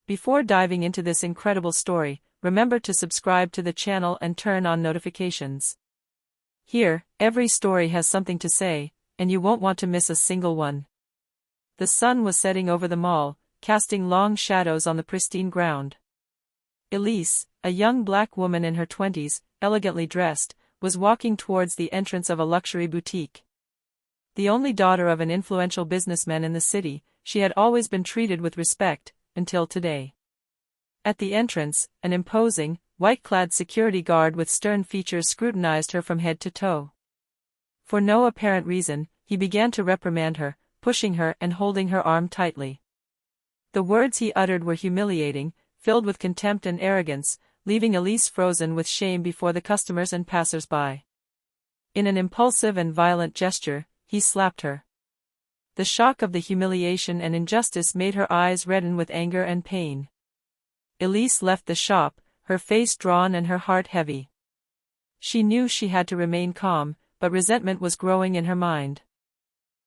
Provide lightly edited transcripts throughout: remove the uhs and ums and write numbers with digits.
Before diving into this incredible story, remember to subscribe to the channel and turn on notifications. Here, every story has something to say, and you won't want to miss a single one. The sun was setting over the mall, casting long shadows on the pristine ground. Elise, a young black woman in her 20s, elegantly dressed, was walking towards the entrance of a luxury boutique. The only daughter of an influential businessman in the city, she had always been treated with respect, until today. At the entrance, an imposing, white-clad security guard with stern features scrutinized her from head to toe. For no apparent reason, he began to reprimand her, pushing her and holding her arm tightly. The words he uttered were humiliating, filled with contempt and arrogance, leaving Elise frozen with shame before the customers and passers-by. In an impulsive and violent gesture, he slapped her. The shock of the humiliation and injustice made her eyes redden with anger and pain. Elise left the shop, her face drawn and her heart heavy. She knew she had to remain calm, but resentment was growing in her mind.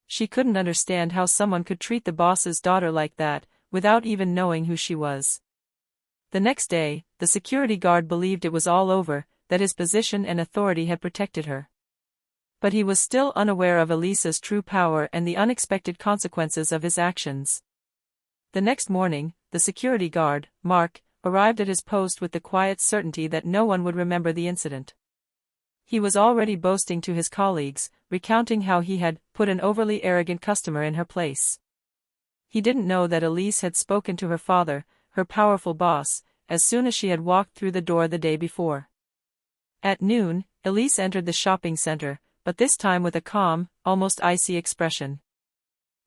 She couldn't understand how someone could treat the boss's daughter like that, without even knowing who she was. The next day, the security guard believed it was all over, that his position and authority had protected her. But he was still unaware of Elise's true power and the unexpected consequences of his actions. The next morning, the security guard, Mark, arrived at his post with the quiet certainty that no one would remember the incident. He was already boasting to his colleagues, recounting how he had put an overly arrogant customer in her place. He didn't know that Elise had spoken to her father, her powerful boss, as soon as she had walked through the door the day before. At noon, Elise entered the shopping center, but this time with a calm, almost icy expression.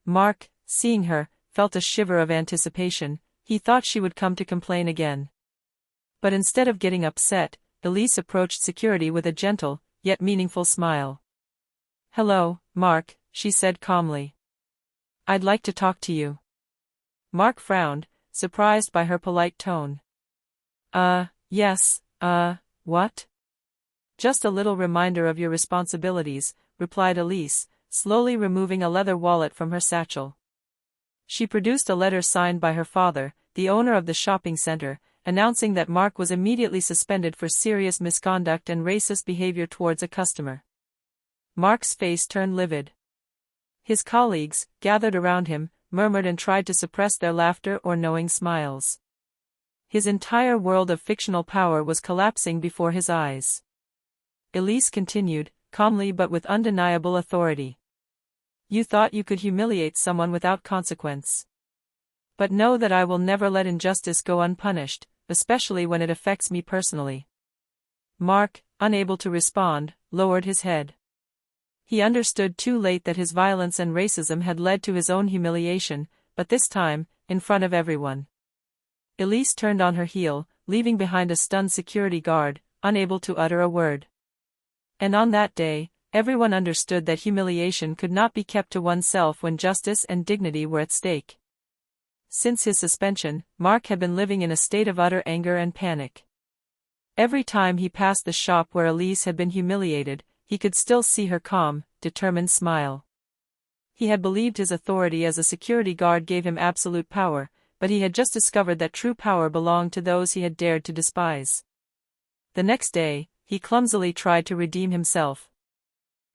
Mark, seeing her, felt a shiver of anticipation. He thought she would come to complain again. But instead of getting upset, Elise approached security with a gentle, yet meaningful smile. "Hello, Mark," she said calmly. "I'd like to talk to you." Mark frowned, surprised by her polite tone. Yes, what?" "Just a little reminder of your responsibilities," replied Elise, slowly removing a leather wallet from her satchel. She produced a letter signed by her father, the owner of the shopping center, announcing that Mark was immediately suspended for serious misconduct and racist behavior towards a customer. Mark's face turned livid. His colleagues, gathered around him, murmured and tried to suppress their laughter or knowing smiles. His entire world of fictional power was collapsing before his eyes. Elise continued, calmly but with undeniable authority. "You thought you could humiliate someone without consequence. But know that I will never let injustice go unpunished, especially when it affects me personally." Mark, unable to respond, lowered his head. He understood too late that his violence and racism had led to his own humiliation, but this time, in front of everyone. Elise turned on her heel, leaving behind a stunned security guard, unable to utter a word. And on that day, everyone understood that humiliation could not be kept to oneself when justice and dignity were at stake. Since his suspension, Mark had been living in a state of utter anger and panic. Every time he passed the shop where Elise had been humiliated, he could still see her calm, determined smile. He had believed his authority as a security guard gave him absolute power, but he had just discovered that true power belonged to those he had dared to despise. The next day, he clumsily tried to redeem himself.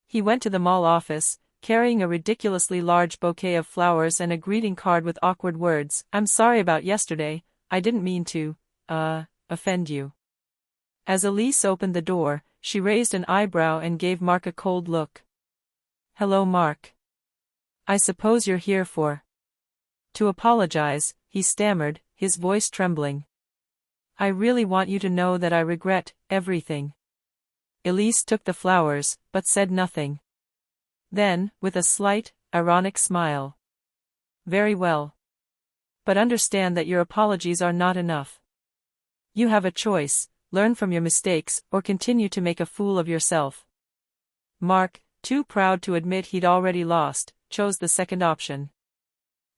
He went to the mall office, carrying a ridiculously large bouquet of flowers and a greeting card with awkward words. "I'm sorry about yesterday, I didn't mean to, offend you." As Elise opened the door, she raised an eyebrow and gave Mark a cold look. "Hello, Mark. I suppose you're here for..." "To apologize," he stammered, his voice trembling. "I really want you to know that I regret everything." Elise took the flowers, but said nothing. Then, with a slight, ironic smile. "Very well. But understand that your apologies are not enough. You have a choice: learn from your mistakes or continue to make a fool of yourself." Mark, too proud to admit he'd already lost, chose the second option.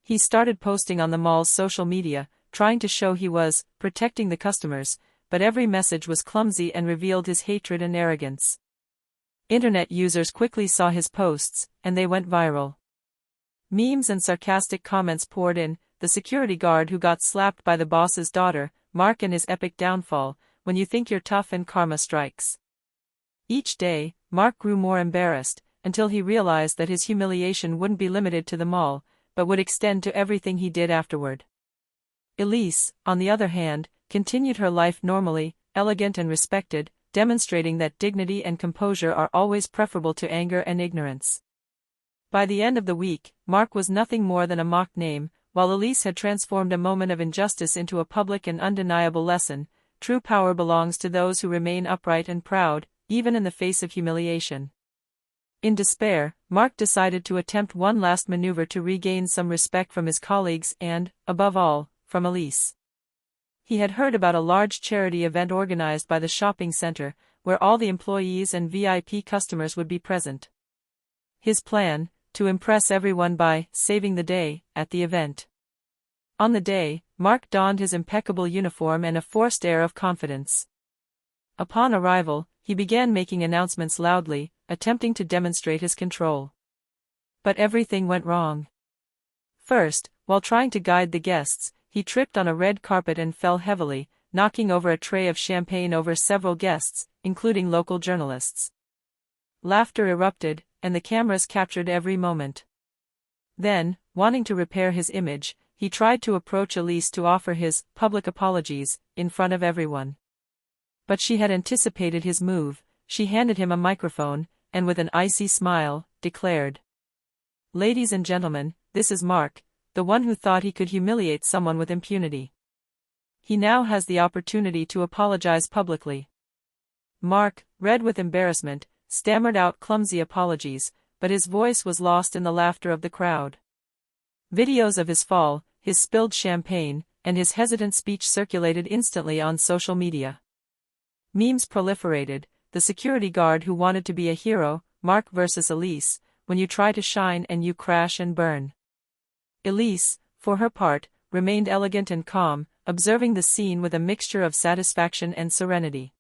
He started posting on the mall's social media, trying to show he was protecting the customers, but every message was clumsy and revealed his hatred and arrogance. Internet users quickly saw his posts, and they went viral. Memes and sarcastic comments poured in, the security guard who got slapped by the boss's daughter, Mark and his epic downfall, when you think you're tough and karma strikes. Each day, Mark grew more embarrassed, until he realized that his humiliation wouldn't be limited to the mall, but would extend to everything he did afterward. Elise, on the other hand, continued her life normally, elegant and respected, demonstrating that dignity and composure are always preferable to anger and ignorance. By the end of the week, Mark was nothing more than a mock name, while Elise had transformed a moment of injustice into a public and undeniable lesson. True power belongs to those who remain upright and proud, even in the face of humiliation. In despair, Mark decided to attempt one last maneuver to regain some respect from his colleagues and, above all, from Elise. He had heard about a large charity event organized by the shopping center, where all the employees and VIP customers would be present. His plan, to impress everyone by saving the day at the event. On the day, Mark donned his impeccable uniform and a forced air of confidence. Upon arrival, he began making announcements loudly, attempting to demonstrate his control. But everything went wrong. First, while trying to guide the guests, he tripped on a red carpet and fell heavily, knocking over a tray of champagne over several guests, including local journalists. Laughter erupted, and the cameras captured every moment. Then, wanting to repair his image, he tried to approach Elise to offer his public apologies in front of everyone. But she had anticipated his move. She handed him a microphone, and with an icy smile, declared, "Ladies and gentlemen, this is Mark, the one who thought he could humiliate someone with impunity. He now has the opportunity to apologize publicly." Mark, red with embarrassment, stammered out clumsy apologies, but his voice was lost in the laughter of the crowd. Videos of his fall, his spilled champagne, and his hesitant speech circulated instantly on social media. Memes proliferated: the security guard who wanted to be a hero, Mark versus Elise, when you try to shine and you crash and burn. Elise, for her part, remained elegant and calm, observing the scene with a mixture of satisfaction and serenity.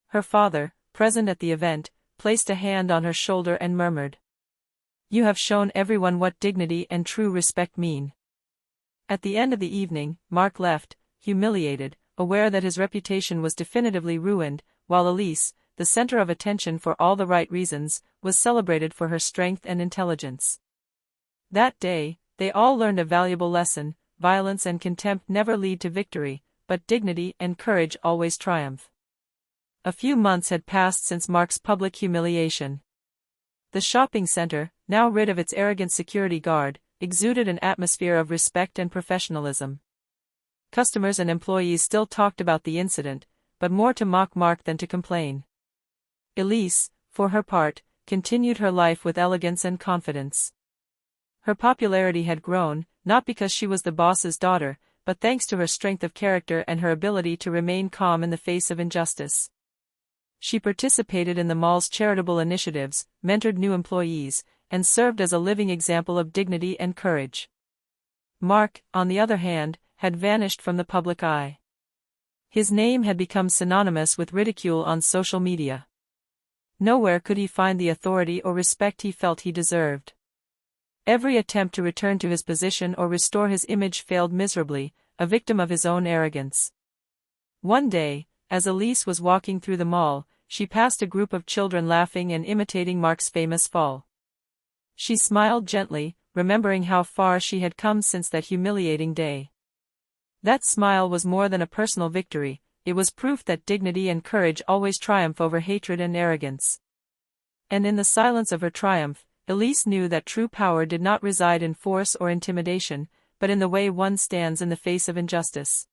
Her father, present at the event, placed a hand on her shoulder and murmured, "You have shown everyone what dignity and true respect mean." At the end of the evening, Mark left, humiliated, aware that his reputation was definitively ruined, while Elise, the center of attention for all the right reasons, was celebrated for her strength and intelligence. That day, they all learned a valuable lesson: violence and contempt never lead to victory, but dignity and courage always triumph. A few months had passed since Mark's public humiliation. The shopping center, now rid of its arrogant security guard, exuded an atmosphere of respect and professionalism. Customers and employees still talked about the incident, but more to mock Mark than to complain. Elise, for her part, continued her life with elegance and confidence. Her popularity had grown, not because she was the boss's daughter, but thanks to her strength of character and her ability to remain calm in the face of injustice. She participated in the mall's charitable initiatives, mentored new employees, and served as a living example of dignity and courage. Mark, on the other hand, had vanished from the public eye. His name had become synonymous with ridicule on social media. Nowhere could he find the authority or respect he felt he deserved. Every attempt to return to his position or restore his image failed miserably, a victim of his own arrogance. One day, as Elise was walking through the mall, she passed a group of children laughing and imitating Mark's famous fall. She smiled gently, remembering how far she had come since that humiliating day. That smile was more than a personal victory, it was proof that dignity and courage always triumph over hatred and arrogance. And in the silence of her triumph, Elise knew that true power did not reside in force or intimidation, but in the way one stands in the face of injustice.